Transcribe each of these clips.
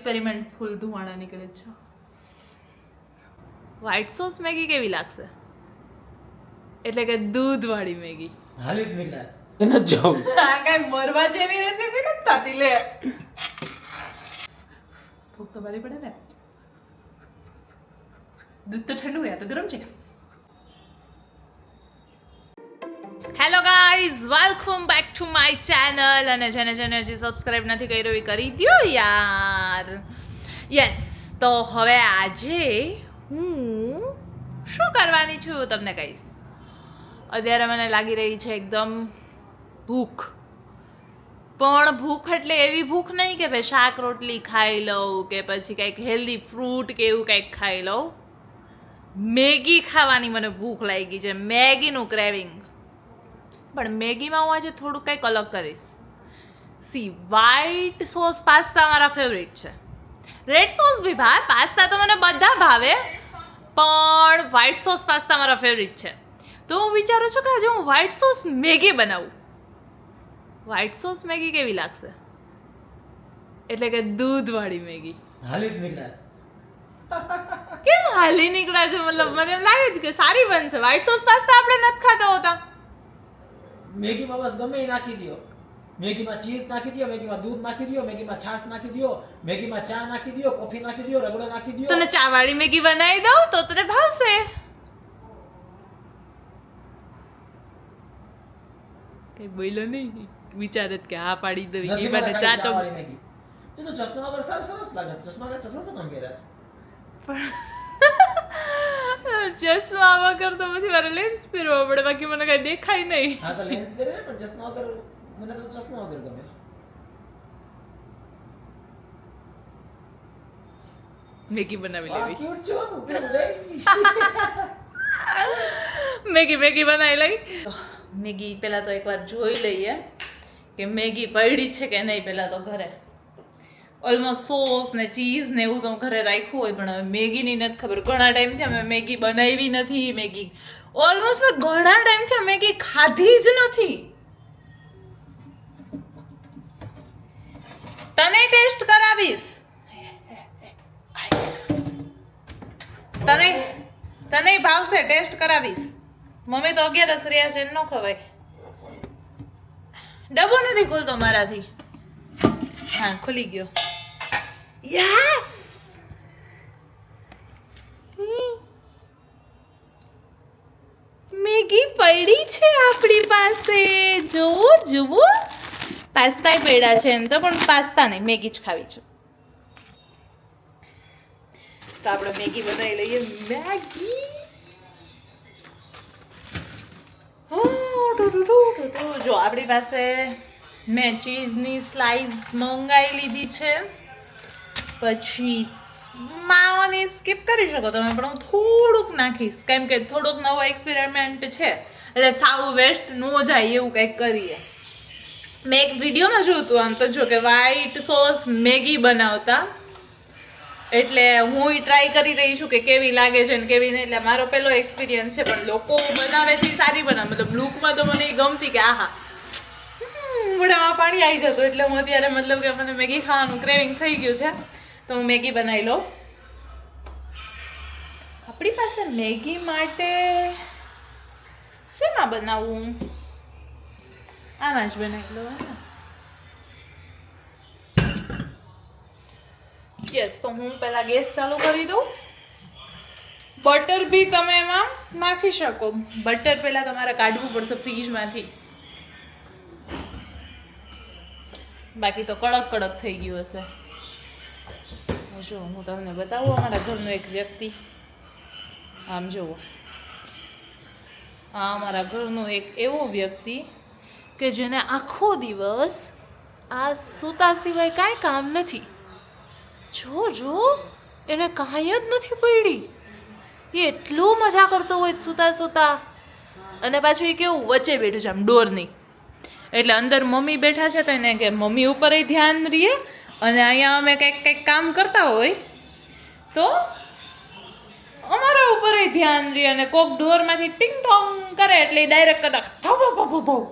Experiment ફૂલ ધુવાણા નીકળે છે. White sauce Maggi કેવી લાગશે? એટલે કે દૂધવાળી મેગી. હાલી જ નીકળ્યા એને જાઉં આ કઈ મરવા જેવી રેસીપી નથી થતી લે. ભૂખ તો મારી પડે ને. દૂધ તો ઠંડુ હોય, આ તો ગરમ છે. Hello guys, welcome back to my channel. અને જેને હજી સબસ્ક્રાઇબ નથી કર્યું એ કરી દો યાર. યસ, તો હવે આજે હું શું કરવાની છું તમને કહીશ. અત્યારે મને લાગી રહી છે એકદમ ભૂખ. પણ ભૂખ એટલે એવી ભૂખ નહીં કે ભાઈ શાક રોટલી ખાઈ લઉં કે પછી કંઈક હેલ્ધી ફ્રૂટ કે એવું કંઈક ખાઈ લઉં. મેગી ખાવાની મને ભૂખ લાગી છે, મેગીનું ક્રેવિંગ. પણ મેગીમાં હું આજે થોડું કંઈક અલગ કરીશ. સી, વ્હાઈટ સોસ પાસ્તા મારા ફેવરેટ છે. રેડ સોસ બી ભાવે, પાસ્તા તો મને બધા ભાવે, પણ વ્હાઈટ સોસ પાસ્તા મારા ફેવરેટ છે. તો હું વિચારું છું કે આજે હું વ્હાઈટ સોસ મેગી બનાવું. વ્હાઈટ સોસ મેગી કેવી લાગશે? એટલે કે દૂધવાળી મેગી. હાલી જ નીકળ્યા કેમ હાલી નીકળ્યા છે? મતલબ મને એમ લાગે છે કે સારી બનશે. વ્હાઈટ સોસ પાસ્તા આપણે નથી ખાતા હોતા. મેગીમાં બસ ગમે એ નાખી દો. મેગીમાં ચીઝ નાખી દો, મેગીમાં દૂધ નાખી દો, મેગીમાં છાશ નાખી દો, મેગીમાં ચા નાખી દો, કોફી નાખી દો, રગડો નાખી દો. તને ચા વાળી મેગી બનાવી દઉં તો તને ભાવશે. કઈ બોલ્યો નહીં, વિચારે કે હા પાડી દઉં. નથી એ મને મને ખાલી ચા તો ચા વાળી મેગી. એ તો ચશ્મા વગર સરસ લાગે છે. ચશ્મા વગર ચશ્મા શું કામ પહેર્યા છે? ચશ્મા વગર તો પછી મારે લેન્સ પહેરવો પડે, બાકી મને કઈ દેખાય નહીં. હા તો લેન્સ પહેરે પણ ચશ્મા વગર મને તો ચશ્મા વગર ગમે. મેગી બનાવી વાહ લેવી. ક્યુટ છો તું, કેવું રે. મેગી બનાવી લઈ. મેગી પહેલા તો એકવાર જોઈ લઈએ કે મેગી પડી છે કે નહીં. પહેલા તો ઘરે ઓલમોસ્ટ સોસ ને ચીઝ ને એવું તો ઘરે રાખ્યું હોય, પણ હવે મેગીની નથી ખબર. ઘણા ટાઈમથી અમે મેગી બનાવી નથી. મેગી ઓલમોસ્ટ મેં ઘણા ટાઈમથી મેગી ખાધી જ નથી. તને ટેસ્ટ કરાવીશ. તને ભાવશે, ટેસ્ટ કરાવીશ. મમ્મી તો 11 રહ્યા છે, ન ખવાય. ડબ્બો નથી ખુલતો મારાથી. હા, ખુલી ગયો. યસ, મેગી પડી છે આપણી પાસે. જુઓ પાસ્તા પડ્યા છે. એમ તો પણ પાસ્તા નહીં, મેગી જ ખાવી છે. તો આપણે મેગી બનાવી લઈએ. મેગી જો આપણી પાસે મેં ચીઝની સ્લાઇસ મંગાવી લીધી છે. પછી માઓની સ્કીપ કરી શકો તમે, પણ હું થોડુંક નાખીશ, કેમ કે થોડોક નવો એક્સપેરિમેન્ટ છે, એટલે સાવ વેસ્ટ ન જાય એવું કંઈક કરીએ. મેં એક વિડીયોમાં જોયું હતું આમ તો, જો કે વ્હાઈટ સોસ મેગી બનાવતા, એટલે હું ટ્રાય કરી રહી છું કે કેવી લાગે છે ને કેવી નહીં. એટલે મારો પહેલો એક્સપિરિયન્સ છે, પણ લોકો બનાવે છે એ સારી બનાવે. મતલબ લુકમાં તો મને એ ગમતી કે આહા, મોઢામાં પાણી આવી જતું. એટલે હું અત્યારે મતલબ કે મને મેગી ખાવાનું ક્રેવિંગ થઈ ગયું છે, તો હું મેગી બનાવી લઉં. આપણી પાસે મેગી માટે શેમાં બનાવવું? આમાં જ બનાવી લઉં. યસ, તો હું પહેલા ગેસ ચાલુ કરી દઉં. બટર બી તમે એમાં નાખી શકો. બટર પહેલા તમારે કાઢવું પડશે ફ્રીજમાંથી, બાકી તો કડક થઈ ગયું હશે. જો હું તમને બતાવું, અમારા ઘરનો એક વ્યક્તિ, આમ જુઓ, આ અમારા ઘરનો એક એવો વ્યક્તિ કે જેને આખો દિવસ આ સૂતા સિવાય કાંઈ કામ નથી. જો એને કાંઈ જ નથી પડી. એ એટલું મજા કરતો હોય સૂતા. અને પાછું એ કેવું વચ્ચે બેઠું છે, આમ ડોર નહીં. એટલે અંદર મમ્મી બેઠા છે, તો એને કે મમ્મી ઉપર ધ્યાન રહીએ, અને અહીંયા અમે કંઈક કામ કરતા હોય તો અમારા ઉપર ધ્યાન રહીએ. અને કોક ડોરમાંથી ટિંગ ટોંગ કરે એટલે ડાયરેક્ટ કદાચ ભાવ.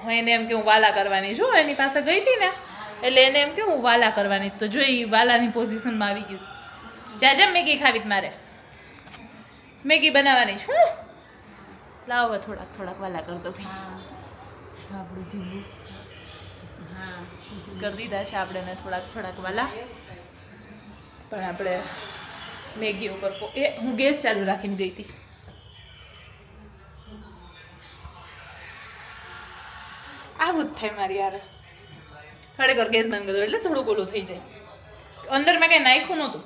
હવે એને એમ કે હું વાલા કરવાની છું. એની પાસે ગઈ હતી ને, એટલે એને એમ કે હું વાલા કરવાની, તો જો ઈ વાલાની પોઝિશનમાં આવી ગયું. જા મેગી ખાવી મારે, મેગી બનાવવાની છે. લાવો થોડાક વાલા કરી દો. આપણું જીવું કરી દીધા છે આપણે ને થોડાક વાલા. પણ આપણે મેગી ઉપર હું ગેસ ચાલુ રાખીને ગઈ હતી. આવું જ થાય મારી યાર, થોડીક વાર ગેસ બંધ કરી દો એટલે થોડુંક ઓલું થઈ જાય. અંદર મેં કંઈ નાખ્યું નહોતું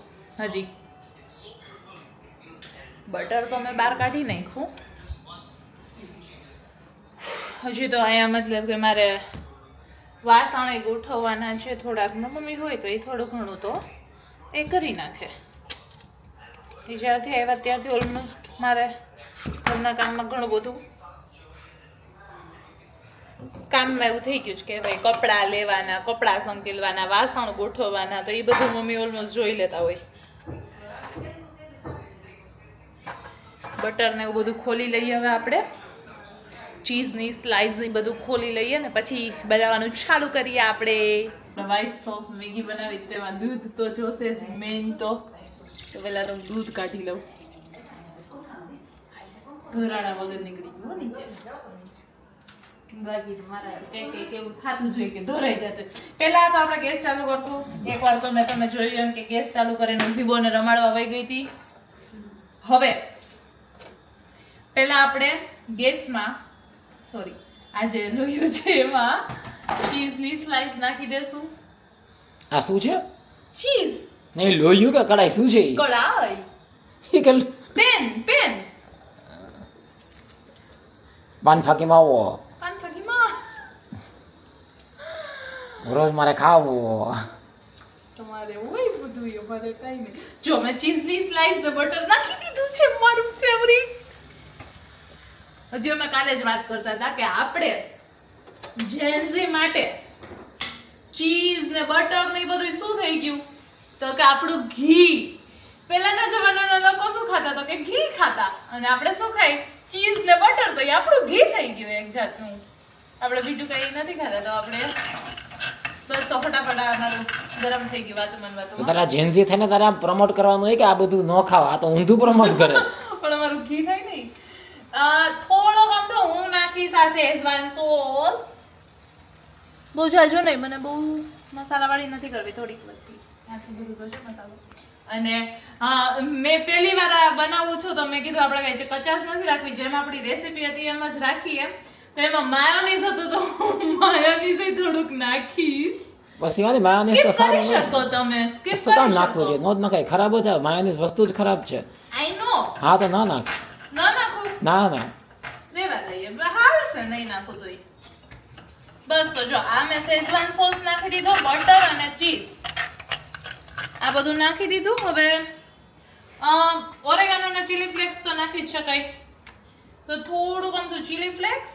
હજી, બટર તો મેં બહાર કાઢી નાખ્યું. હજી તો અહીંયા મતલબ કે મારે વાસણ ગોઠવવાના છે થોડાક. મમ્મી હોય તો એ થોડું ઘણું તો એ કરી નાખે. એ જ્યારથી આવ્યા ત્યારથી ઓલમોસ્ટ મારે ઘરના કામમાં ઘણું બધું કામમાં એવું થઈ ગયું છે કે ભાઈ કપડાં લેવાના, કપડાં સંકેલવાના, વાસણ ગોઠવવાના, તો એ બધું મમ્મી ઓલમોસ્ટ જોઈ લેતા હોય. બટર ને એવું બધું ખોલી લઈએ હવે આપણે, ચીઝની સ્લાઇસની બધું ખોલી લઈએ ને પછી બનાવવાનું ચાલુ કરીએ આપણે. વ્હાઈટ સોસ મેગી બનાવી તેમાં દૂધ તો જોશે જ મેઇન. તો પહેલાં તો દૂધ કાઢી લઉં. ઘરાણા વગર નીકળી ગયું નીચે. બાકી મારા કંઈક એવું થતું જોઈએ કે ઢોરાઈ જતું. પહેલાં તો આપણે ગેસ ચાલુ કરશું. એકવાર તો મેં તમે જોયું એમ કે ગેસ ચાલુ કરીને ઝીબોને રમાડવા વહી ગઈ હતી. હવે પહેલાં આપણે ગેસમાં આજે લોહી છે એમાં ચીઝની સ્લાઇસ નાખી દેશું. આ શું છે? ચીઝ નહીં, લોહી કે કડાઈ શું છે? કડાઈ. પેન પાન ફાકી માવો રોજ મારે ખાવું. તમારે હોય બધું, અમારે કઈ નહીં. જો મેં ચીઝની સ્લાઇસ ને બટર નાખી દીધું છે, મારું ફેવરિટ. હજી અમે કાલે જ વાત કરતા હતા કે આપણે જેન્ઝી માટે ચીઝ ને બટર ને બધું શું થઈ ગયું, તો કે આપણું ઘી. પહેલાના જમાનાના લોકો શું ખાતા, તો કે ઘી ખાતા, અને આપણે શું ખાઈ, ચીઝ ને બટર. તો એ આપણું ઘી થઈ ગયું એક જાતનું. આપણે બીજું કઈ નથી ખાતા. તો આપણે બસ તો ફટાફટ અમારું ગરમ થઈ ગયું. વાતું તારા જેન્ઝી થઈને તારે આમ પ્રમોટ કરવાનું હોય કે આ બધું ન ખાવ, આ તો ઊંધું પ્રમોટ કરે. પણ અમારું ઘી થાય નહીં. થોડોક આમ તો હું નાખીશ આ શેઝવાન સોસ. બહુ જાજો નહીં, મને બહુ મસાલાવાળી નથી કરવી, થોડીક બધી આટલું બધું કરજો મસાલો. અને મેં પહેલી વાર આ બનાવું છું તો મેં કીધું આપણે કઈ કચાશ નથી રાખવી, જેમ આપણી રેસીપી હતી એમ જ રાખીએ. તો એમાં માયોનીઝ હતું તો માયોનીઝ થોડુંક નાખીશ. પછી વાળી માયોનીઝ તો સારું કરી શકો તમે, સ્કીપ તો કરી નાખવું શકો. છે, નો જ નખાય, ખરાબ જ આવે. માયોનીઝ વસ્તુ જ ખરાબ છે. આઈ નો. હા તો ના નાખ. ના નાખું. ના દેવા દઈએ, હાલશે નહીં નાખું તોય. બસ તો જો આ મેં શેઝવાન સોસ નાખી દીધો, બટર અને ચીઝ આ બધું નાખી દીધું. હવે ઓરેગાનો અને ચીલી ફ્લેક્સ તો નાખી જ શકાય. તો થોડુંક અમથું ચીલી ફ્લેક્સ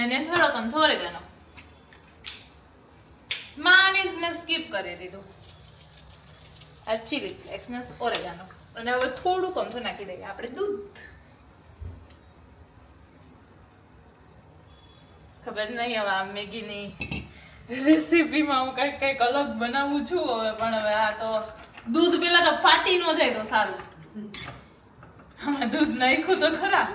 અને થોડોક અમથો ઓરેગાનો. માયોનીઝ મેં સ્કીપ કરી દીધું. આ ચીલી ફ્લેક્સ ને ઓરેગાનો. અને હવે થોડુંક અમથું નાખી દઈએ આપણે દૂધ. ખબર નહીં હવે આ મેગીની રેસીપીમાં હું કંઈક અલગ બનાવું છું હવે. પણ હવે આ તો દૂધ પેલા તો ફાટી ન જાય તો સારું. આમાં દૂધ નાખ્યું તો ખરા,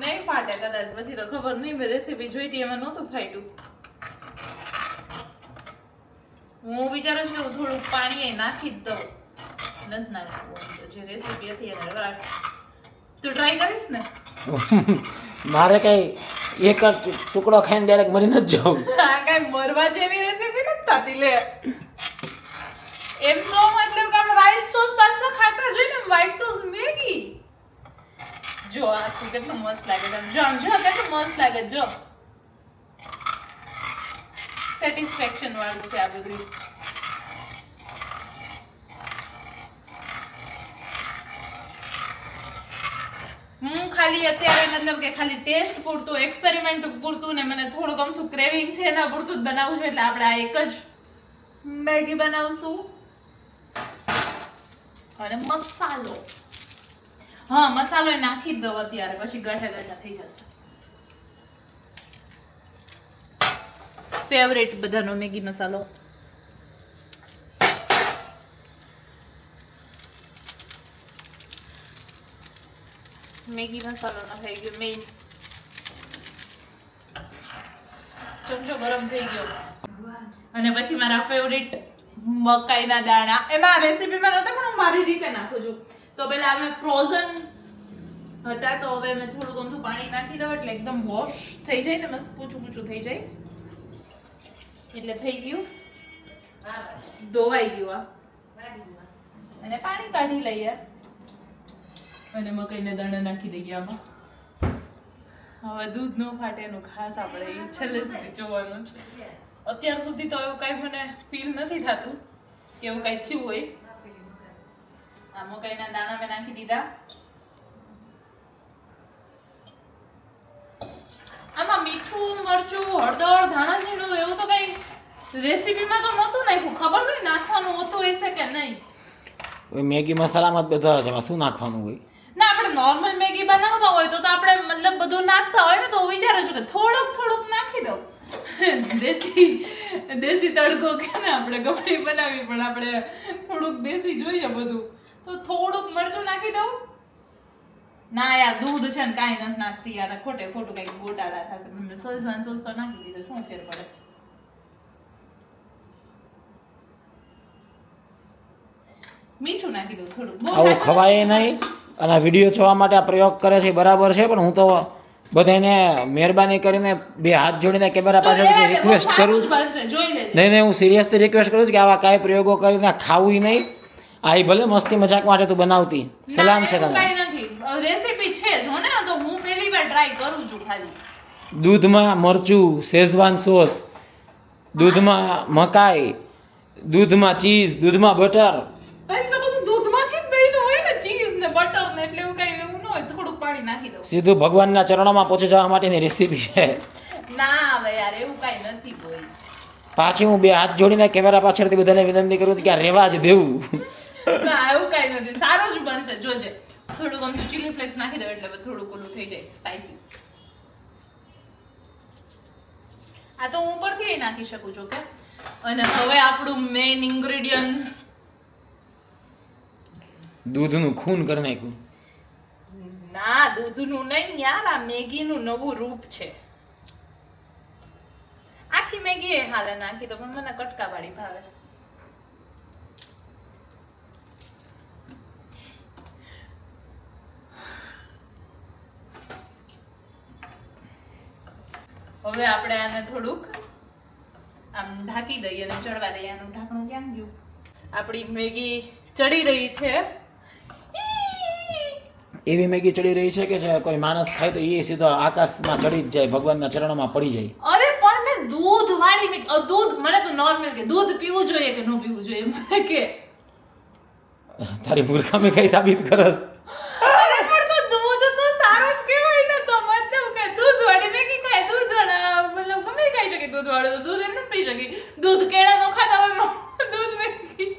નહીં ફાટે કદાચ. પછી તો ખબર નહીં, મેં રેસીપી જોઈ હતી એમાં નહોતું ફાટ્યું. હું વિચારું છું થોડુંક પાણી નાખી જ દઉં. નથી નાખવું, જે રેસીપી હતી એને રાખ. તું ટ્રાય કરીશ ને? મારે કઈ એક જ ટુકડો ખાઈને ડાયરેક્ટ મરી નથી જવું. આ કઈ મરવા જેવી રેસીપી નથી થતી લે. એમ તો મતલબ કે આપણે વ્હાઈટ સોસ પાસ્તા ખાતા જોઈએ ને, વ્હાઈટ સોસ મેગી. જો આ કેટલું મસ્ત લાગે છે, જો કેટલું મસ્ત લાગે. જો સેટિસ્ફેક્શન વાળું છે આ બધું. હું ખાલી અત્યારે મતલબ કે ખાલી ટેસ્ટ પૂરતું, એક્સપેરિમેન્ટ પૂરતું ને મને થોડુંક અમથું ક્રેવિંગ છે એના પૂરતું જ બનાવું છું. એટલે આપણે આ એક જ મેગી બનાવશું. અને મસાલો, હા મસાલો નાખી જ દો અત્યારે, પછી ગાંઠા ગાંઠા થઈ જશે. ફેવરેટ બધાનો મેગી મસાલો. મેગી મસાલો નખાઈ ગયો મેઇન. ચમચો ગરમ થઈ ગયો અને પછી મારા ફેવરિટ મકાઈના દાણા. એમાં રેસીપીમાં નહોતા પણ હું મારી રીતે નાખું છું. તો પહેલા અમે ફ્રોઝન હતા તો હવે મેં થોડું ગમતું પાણી નાખી દઉં એટલે એકદમ વોશ થઈ જાય ને મસ્ત પૂછું થઈ જાય. એટલે થઈ ગયું, ધોવાઈ ગયું આ. અને પાણી કાઢી લઈએ અને મકાઈના દાણા નાખી દઈએ આમાં. હવે દૂધ ન ફાટે એનું ખાસ આપણે છેલ્લે સુધી જોવાનું છે. અત્યાર સુધી તો એવું કાંઈ મને ફીલ નથી થતું કે એવું કાંઈ થયું હોય. આ મકાઈના દાણા મેં નાખી દીધા. આમાં મીઠું, મરચું, હળદર, ધાણા જીરું એવું તો કઈ રેસીપીમાં તો નહોતું નાખ્યું. ખબર નહીં નાખવાનું હોતું હશે કે નહીં. મેગી મસાલામાં જ બધા છે, એમાં શું નાખવાનું હોય? ના, આપણે નોર્મલ મેગી બનાવતા હોય તો આપણે મતલબ બધું નાખતા હોય ને તો વિચારું છું કે થોડુંક નાખી દઉં. દેશી તડકો કે ને આપણે ગમે બનાવી પણ આપણે થોડુંક દેશી જોઈએ બધું, તો થોડુંક મરચું નાખી દઉં. ના યાર, દૂધ છે ને કાંઈ નથી નાખતી યાર, ખોટું કઈક ગોટાળા થશે. સોસ તો નાખી દીધો, શું ફેર પડે. મીઠું નાખી દઉં થોડું. આવું ખવાય નહીં. અને વિડીયો જોવા માટે આ પ્રયોગ કરે છે બરાબર છે, પણ હું તો બધાને મહેરબાની કરીને બે હાથ જોડીને કેમેરા પાછળ રિક્વેસ્ટ કરું છું. નહીં, હું સિરિયસલી રિક્વેસ્ટ કરું છું કે આવા કાંઈ પ્રયોગો કરીને ખાવું નહીં. આ ભલે મસ્તી મજાક માટે તું બનાવતી, સલામ છે તને. રેસીપી છે જો ને, તો હું પહેલી વાર ટ્રાય કરું છું ખાલી. દૂધમાં મરચું, શેઝવાન સોસ, દૂધમાં મકાઈ, દૂધમાં ચીઝ, દૂધમાં બટર. ભાઈ તો બધું દૂધમાંથી જ બન્યું હોય ને, ચીઝ ને બટર ને, એટલે એવું કઈ એવું ન હોય. થોડુંક પાણી નાખી દઉં. સીધું ભગવાનના ચરણોમાં પહોંચી જવા માટેની રેસીપી છે. ના હવે યાર, એવું કઈ નથી કોઈ. પાછી હું બે હાથ જોડીને કેમેરા પાછળથી બધાને વિનંતી કરું છું કે આ રેવા જ દેવું. ના, એવું કઈ નથી, સારું જ બનશે જોજે. થોડુંક આમ ચીલી ફ્લેક્સ નાખી દો એટલે થોડુંક ઓલું થઈ જાય સ્પાઈસી. આ તો હું ઉપરથી નાખી શકું છું કે. અને હવે આપણું મેઇન ઇન્ગ્રેડિયન્ટ, દૂધનું ખૂન કરી નાખ્યું. ના, દૂધનું નહીં યાર, આ મેગીનું નવું રૂપ છે. આખી મેગી એ હાલે નાખી દો, પણ મને કટકાવાળી ભાવે. હવે આપણે આને થોડુંક આમ ઢાંકી દઈએ અને ચડવા દઈએ. આનું ઢાંકણું ક્યાં ગયું? આપણી મેગી ચડી રહી છે. એવી મેગી ચડી રહી છે કે જે કોઈ માણસ ખાય તો એ સીધો આકાશમાં ચડી જ જાય, ભગવાનના ચરણોમાં પડી જાય. અરે પણ મેં દૂધ વાળી દૂધ, મને તો નોર્મલ કે દૂધ પીવું જોઈએ કે ન પીવું જોઈએ, મને કે તારી મૂર્ખામી કઈ સાબિત કરસ? અરે પણ તો દૂધ તો સારું જ કહેવાય ને. તો મતલબ કે દૂધ વાળી મેગી ખાય, દૂધ વાળા મતલબ ગમે ખાઈ શકે. દૂધ વાળું તો દૂધ એમ ન પી શકે. દૂધ કેળા નો ખાતા હોય, દૂધ મેગી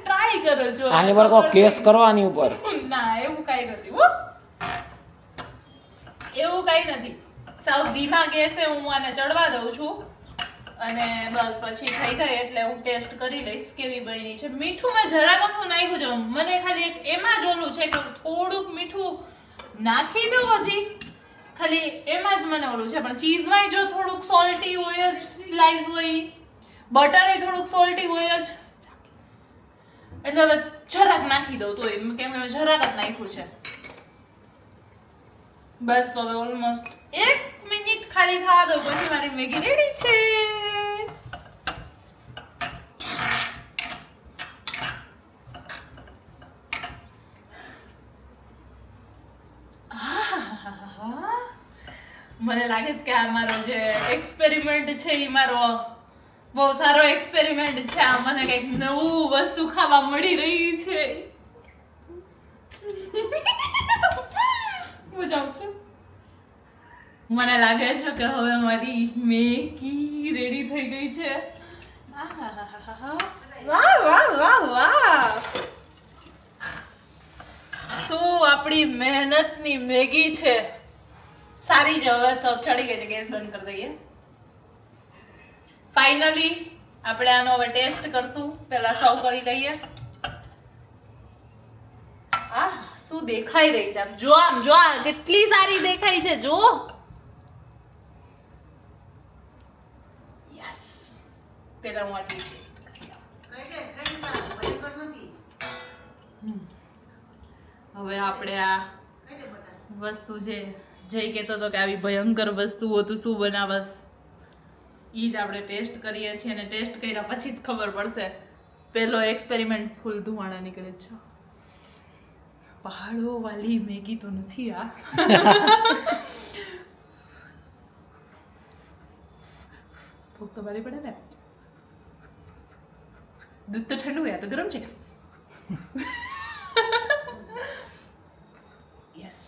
ટ્રાય કરો છો. આની પર કોઈ કેસ કરો આની ઉપર. ના, એવું કઈ નથી હો, એવું કઈ નથી. સાવ ધીમા ગેસે હું આને ચડવા દઉં છું અને બસ પછી થઈ જાય એટલે હું ટેસ્ટ કરી લઈશ કેવી બની છે. મીઠું મેં જરા કમનું નાખ્યું છે. મને ખાલી એક એમાં જ ઓલું છે કે થોડુંક મીઠું નાખી દઉં હજી, ખાલી એમાં જ મને ઓલું છે. પણ ચીઝમાં જો થોડુંક સોલ્ટી હોય જ, સ્લાઈસ હોય, બટર એ થોડુંક સોલ્ટી હોય જ, એટલે હવે જરાક નાખી દઉં તો કેમ કે મેં જરાક જ નાખ્યું છે. બસ તો હવે ઓલમોસ્ટ 1 મિનિટ ખાલી થવા દો, પછી મારી મેગી રેડી છે. મને લાગે છે કે આ મારો જે એક્સપેરિમેન્ટ છે એ મારો બહુ સારો એક્સપેરિમેન્ટ છે. આ મને કંઈક નવું વસ્તુ ખાવા મળી રહી છે. મજા આવશે. મને લાગે છે કે હવે મારી મેગી રેડી થઈ ગઈ છે. વાહ વાહ વાહ વાહ, શું આપણી મહેનતની મેગી છે. સારી છે હવે તો ચડી ગઈ છે ગેસ બંધ કરી દઈએ ફાઇનલી આપણે આનો હવે ટેસ્ટ કરશું પહેલા સર્વ કરી દઈએ આ શું દેખાઈ રહી છે આમ જો આ કેટલી સારી દેખાય છે જો યસ પહેલા હું આટલી ટેસ્ટ કરી હવે આપણે આ વસ્તુ છે જય કહેતો હતો કે આવી ભયંકર વસ્તુઓ તું શું બનાવસ ઈ જ આપણે ટેસ્ટ કરીએ છીએ અને ટેસ્ટ કર્યા પછી જ ખબર પડશે પહેલો એક્સપેરિમેન્ટ ફૂલ ધુવાણા નીકળે છે પહાડો વાલી મેગી તો નથી આ ભૂખ તો મારી પડે ને દૂધ તો ઠંડુ હોય તો ગરમ છે યસ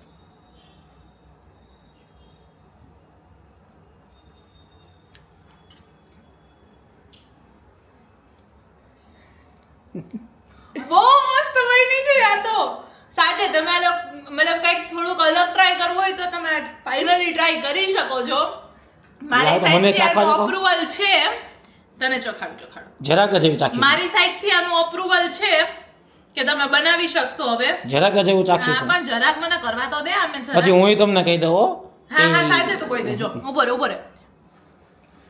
બહુ મસ્ત બની છે આ તો સાચે તમે મતલબ કંઈક થોડુંક અલગ ટ્રાય કરવું હોય તો તમે ફાઇનલી ટ્રાય કરી શકો છો મારી સાઈડથી આનું અપ્રુવલ છે તને ચોખાડું જરાક જ એવી ચાખી મારી સાઈડથી આનું અપ્રુવલ છે કે તમે બનાવી શકશો હવે જરાક જ એવું ચાખી પણ જરાક મને કરવા તો દે અમે પછી હું તમને કહી દઉં હા સાચે તું કહી દેજો ઉભો રે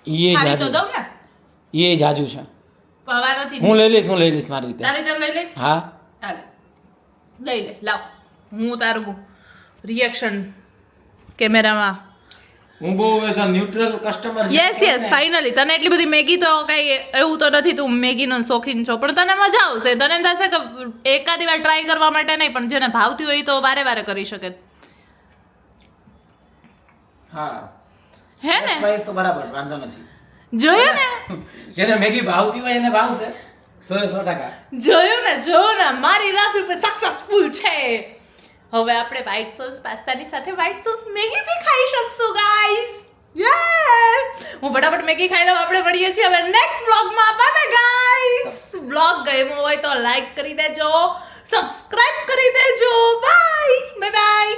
ઈ ખાલી તો દઉં ને ઈ જાજુ છે પવા નથી હું લઈ લઈશ મારી રીતે તારી તો લઈ લઈશ હા ચાલે લઈ લે લાવ હું તારું રિએક્શન કેમેરામાં હું બહુ as a neutral customer yes finally તને એટલી બધી મેગી તો કઈ એવું તો નથી તું મેગીનો શોખીન છો પણ તને મજા આવશે તને એમ થશે કે એકાદી વાર ટ્રાય કરવા માટે નહીં પણ જેને ભાવતી હોય તો વારે વારે કરી શકે હા હે ને સ્પાઈસ તો બરાબર વાંધો નથી જોયું ને જેને મેગી ભાવતી હોય એને ભાવશે 100% જોયું ને મારી રાશિ પર સક્સેસફુલ છે હવે આપણે વ્હાઈટ સોસ પાસ્તાની સાથે વ્હાઈટ સોસ મેગી બી ખાઈ શકશું ગાઈસ હું ફટાફટ મેગી ખાઈ લઉં આપણે મળીએ છીએ હવે નેક્સ્ટ વ્લોગમાં બાય ગાઈસ વ્લોગ ગમ્યો હોય તો લાઈક કરી દેજો સબસ્ક્રાઇબ કરી દેજો બાય બાય